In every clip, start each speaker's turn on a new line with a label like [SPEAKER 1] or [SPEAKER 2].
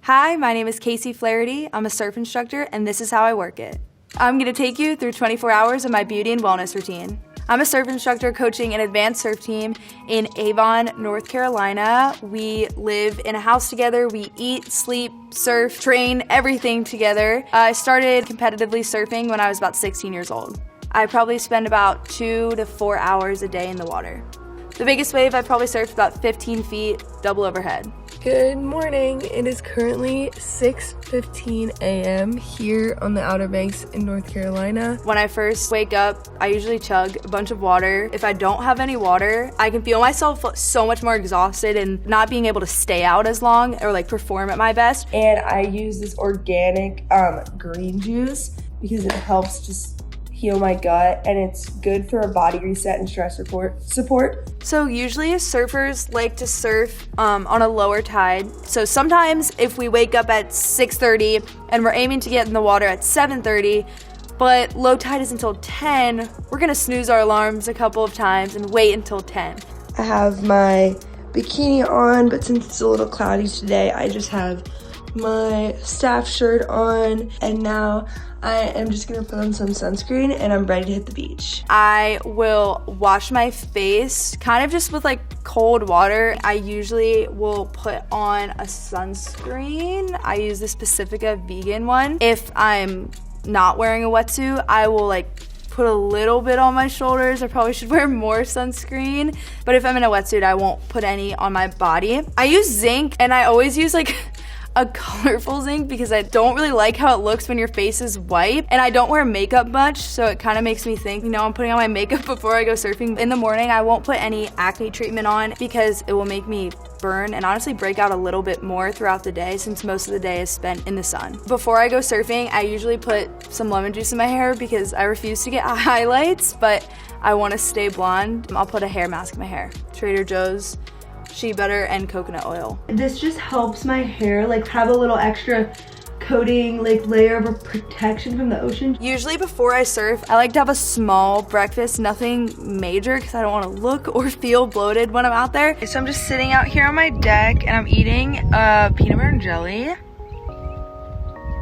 [SPEAKER 1] Hi, my name is Casey Flaherty. I'm a surf instructor, and this is how I work it. I'm gonna take you through 24 hours of my beauty and wellness routine. I'm a surf instructor coaching an advanced surf team in Avon, North Carolina. We live in a house together. We eat, sleep, surf, train, everything together. I started competitively surfing when I was about 16 years old. I probably spend about 2 to 4 hours a day in the water. The biggest wave I probably surfed about 15 feet, double overhead.
[SPEAKER 2] Good morning. It is currently 6:15 a.m. here on the Outer Banks in North Carolina.
[SPEAKER 1] When I first wake up, I usually chug a bunch of water. If I don't have any water, I can feel myself so much more exhausted and not being able to stay out as long or like perform at my best.
[SPEAKER 2] And I use this organic green juice because it helps just heal my gut, and it's good for a body reset and stress support.
[SPEAKER 1] So usually surfers like to surf on a lower tide. So sometimes if we wake up at 6:30 and we're aiming to get in the water at 7:30, but low tide is until 10, we're gonna snooze our alarms a couple of times and wait until 10.
[SPEAKER 2] I have my bikini on, but since it's a little cloudy today, I just have my staff shirt on, and now I am just gonna put on some sunscreen and I'm ready to hit the beach.
[SPEAKER 1] I will wash my face kind of just with like cold water. I usually will put on a sunscreen. I use the Pacifica vegan one. If I'm not wearing a wetsuit, I will like put a little bit on my shoulders. I probably should wear more sunscreen, but if I'm in a wetsuit, I won't put any on my body. I use zinc, and I always use like a colorful zinc because I don't really like how it looks when your face is white, and I don't wear makeup much, so it kind of makes me think, I'm putting on my makeup before I go surfing. In the morning, I won't put any acne treatment on because it will make me burn and honestly break out a little bit more throughout the day since most of the day is spent in the sun. Before I go surfing, I usually put some lemon juice in my hair because I refuse to get highlights, but I want to stay blonde. I'll put a hair mask in my hair. Trader Joe's shea butter and coconut oil.
[SPEAKER 2] This just helps my hair like have a little extra coating, like layer of protection from the ocean.
[SPEAKER 1] Usually before I surf, I like to have a small breakfast, nothing major because I don't want to look or feel bloated when I'm out there. So I'm just sitting out here on my deck and I'm eating peanut butter and jelly.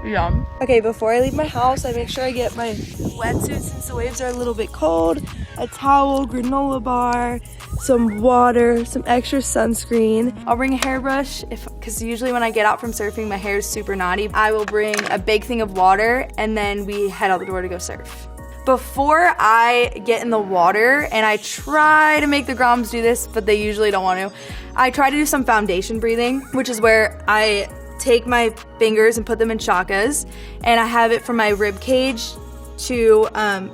[SPEAKER 1] Yum.
[SPEAKER 2] Okay, before I leave my house, I make sure I get my wetsuit since the waves are a little bit cold, a towel, granola bar, some water, some extra sunscreen.
[SPEAKER 1] I'll bring a hairbrush because usually when I get out from surfing, my hair is super knotty. I will bring a big thing of water and then we head out the door to go surf. Before I get in the water, and I try to make the groms do this, but they usually don't want to, I try to do some foundation breathing, which is where I take my fingers and put them in chakas, and I have it from my rib cage to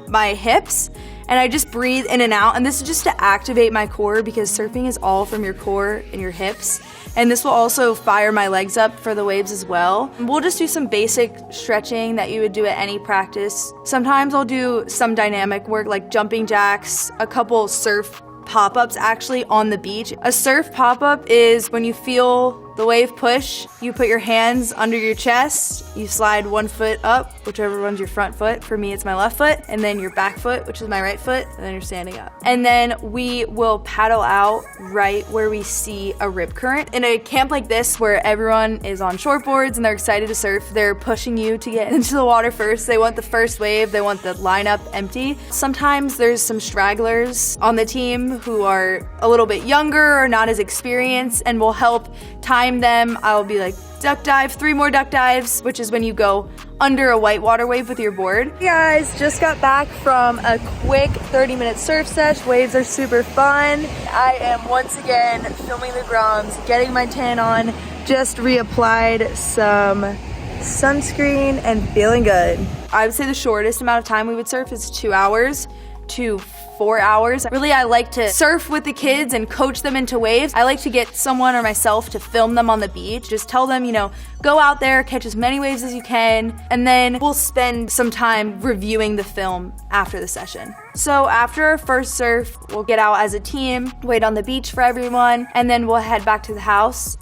[SPEAKER 1] my hips, and I just breathe in and out. And this is just to activate my core because surfing is all from your core and your hips, and this will also fire my legs up for the waves as well. We'll just do some basic stretching that you would do at any practice. Sometimes I'll do some dynamic work like jumping jacks, a couple surf pop-ups actually on the beach. A surf pop-up is when you feel the wave push, you put your hands under your chest, you slide one foot up, whichever one's your front foot. For me, it's my left foot, and then your back foot, which is my right foot, and then you're standing up. And then we will paddle out right where we see a rip current. In a camp like this where everyone is on shortboards and they're excited to surf, they're pushing you to get into the water first. They want the first wave, they want the lineup empty. Sometimes there's some stragglers on the team who are a little bit younger or not as experienced, and will help time them. I'll be like, duck dive, 3 more duck dives, which is when you go under a whitewater wave with your board.
[SPEAKER 2] Hey guys, just got back from a quick 30-minute surf sesh. Waves are super fun. I am once again filming the groms, getting my tan on, just reapplied some sunscreen and feeling good.
[SPEAKER 1] I would say the shortest amount of time we would surf is 2 hours to 4 hours. Really, I like to surf with the kids and coach them into waves. I like to get someone or myself to film them on the beach. Just tell them, go out there, catch as many waves as you can, and then we'll spend some time reviewing the film after the session. So after our first surf, we'll get out as a team, wait on the beach for everyone, and then we'll head back to the house.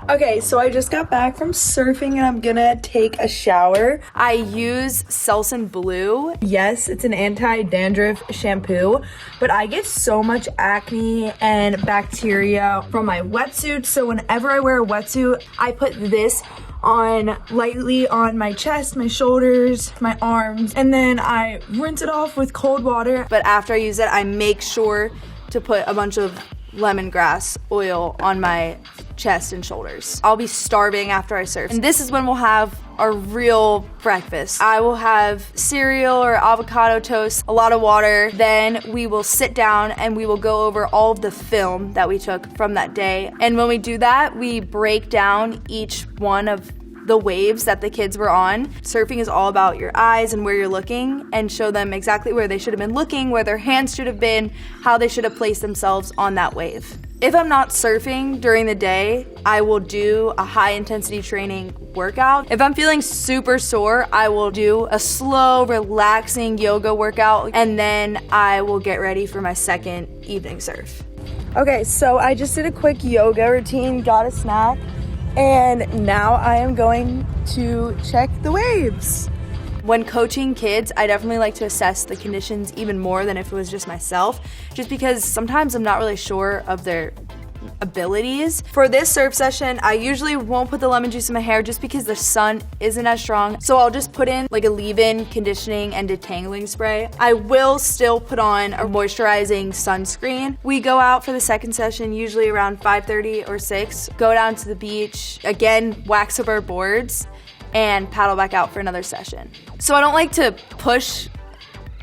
[SPEAKER 2] Okay, so I just got back from surfing and I'm gonna take a shower.
[SPEAKER 1] I use Selsun Blue.
[SPEAKER 2] Yes, it's an anti-dandruff shampoo, but I get so much acne and bacteria from my wetsuit, so whenever I wear a wetsuit, I put this lightly on my chest, my shoulders, my arms, and then I rinse it off with cold water.
[SPEAKER 1] But after I use it, I make sure to put a bunch of lemongrass oil on my chest and shoulders. I'll be starving after I surf. And this is when we'll have our real breakfast. I will have cereal or avocado toast, a lot of water. Then we will sit down and we will go over all of the film that we took from that day. And when we do that, we break down each one of the waves that the kids were on. Surfing is all about your eyes and where you're looking, and show them exactly where they should have been looking, where their hands should have been, how they should have placed themselves on that wave. If I'm not surfing during the day, I will do a high intensity training workout. If I'm feeling super sore, I will do a slow, relaxing yoga workout, and then I will get ready for my second evening surf.
[SPEAKER 2] Okay, so I just did a quick yoga routine, got a snack, and now I am going to check the waves.
[SPEAKER 1] When coaching kids, I definitely like to assess the conditions even more than if it was just myself, just because sometimes I'm not really sure of their abilities. For this surf session, I usually won't put the lemon juice in my hair just because the sun isn't as strong, so I'll just put in like a leave-in conditioning and detangling spray. I will still put on a moisturizing sunscreen. We go out for the second session usually around 5:30 or 6, go down to the beach, again wax up our boards, and paddle back out for another session. So I don't like to push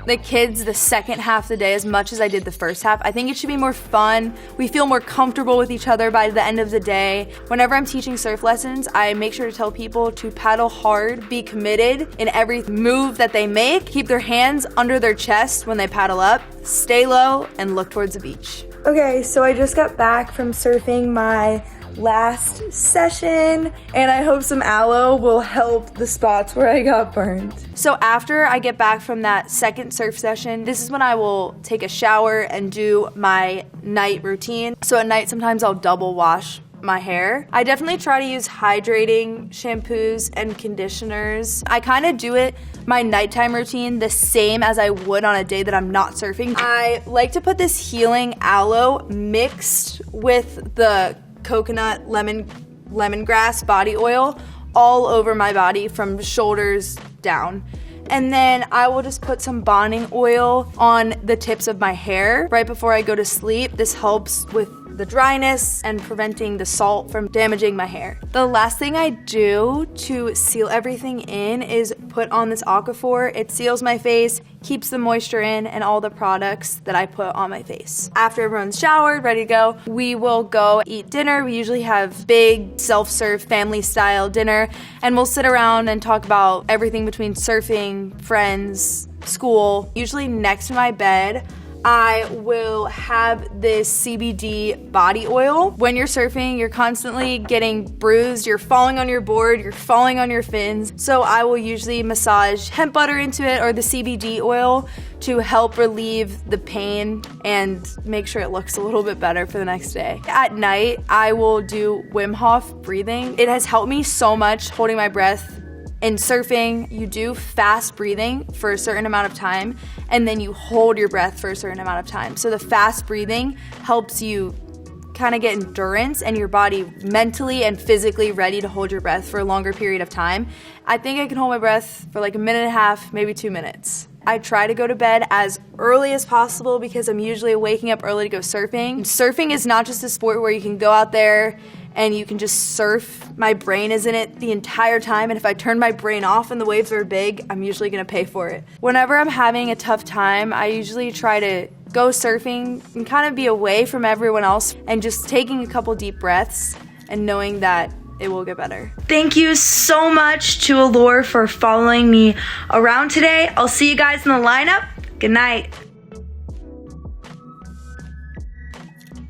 [SPEAKER 1] the kids the second half of the day as much as I did the first half. I think it should be more fun. We feel more comfortable with each other by the end of the day. Whenever I'm teaching surf lessons, I make sure to tell people to paddle hard, be committed in every move that they make, keep their hands under their chest when they paddle up, stay low, and look towards the beach.
[SPEAKER 2] Okay, so I just got back from surfing my last session, and I hope some aloe will help the spots where I got burned.
[SPEAKER 1] So after I get back from that second surf session, this is when I will take a shower and do my night routine. So at night, sometimes I'll double wash my hair. I definitely try to use hydrating shampoos and conditioners. I kind of do my nighttime routine the same as I would on a day that I'm not surfing. I like to put this healing aloe mixed with the coconut lemongrass body oil all over my body from shoulders down. And then I will just put some bonding oil on the tips of my hair right before I go to sleep. This helps with the dryness and preventing the salt from damaging my hair. The last thing I do to seal everything in is put on this Aquaphor. It seals my face, keeps the moisture in, and all the products that I put on my face. After everyone's showered, ready to go, we will go eat dinner. We usually have big self-serve family style dinner, and we'll sit around and talk about everything between surfing, friends, school. Usually next to my bed, I will have this CBD body oil. When you're surfing, you're constantly getting bruised, you're falling on your board, you're falling on your fins. So I will usually massage hemp butter into it or the CBD oil to help relieve the pain and make sure it looks a little bit better for the next day. At night, I will do Wim Hof breathing. It has helped me so much holding my breath. In surfing, you do fast breathing for a certain amount of time, and then you hold your breath for a certain amount of time. So the fast breathing helps you kind of get endurance and your body mentally and physically ready to hold your breath for a longer period of time. I think I can hold my breath for like a minute and a half, maybe 2 minutes. I try to go to bed as early as possible because I'm usually waking up early to go surfing. Surfing is not just a sport where you can go out there and you can just surf. My brain is in it the entire time, and if I turn my brain off and the waves are big, I'm usually gonna pay for it. Whenever I'm having a tough time, I usually try to go surfing and kind of be away from everyone else and just taking a couple deep breaths and knowing that it will get better.
[SPEAKER 2] Thank you so much to Allure for following me around today. I'll see you guys in the lineup. Good night.